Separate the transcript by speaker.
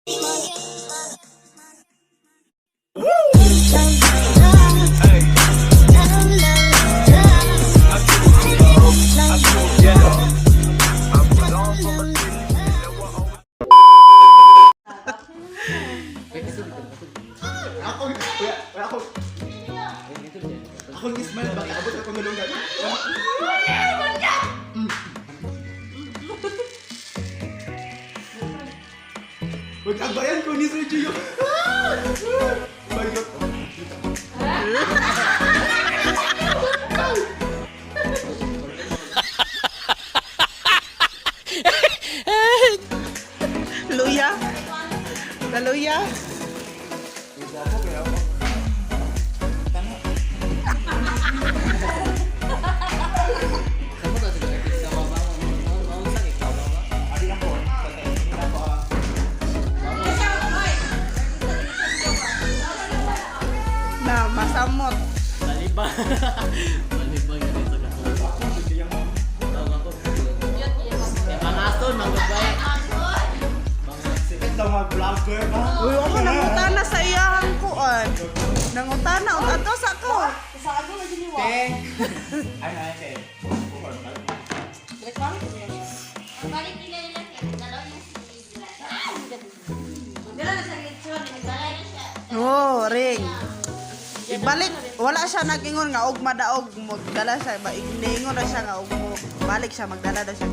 Speaker 1: Ako smile baka abot ako malunggan. Wag agbayan ko ni Sir Gio. Bayot.
Speaker 2: Luya? Kaluya? Na, masamot.
Speaker 3: Maliba. Maliba yun ito na. Tawag ko. Mga ason, mga babae.
Speaker 1: Sikit daw mga vlogger ba?
Speaker 2: Uy, ako nangutana sa iyahang kuan. Nangutana, o ato sa ko.
Speaker 1: Te. Ay, ay, te.
Speaker 4: Balik nila nila siya. Dalawa yung
Speaker 2: Oh, ring. Ibalik, wala siya nagingon nga og madaog magdala siya, igningon na siya nga og mo balik siya magdala daw siya.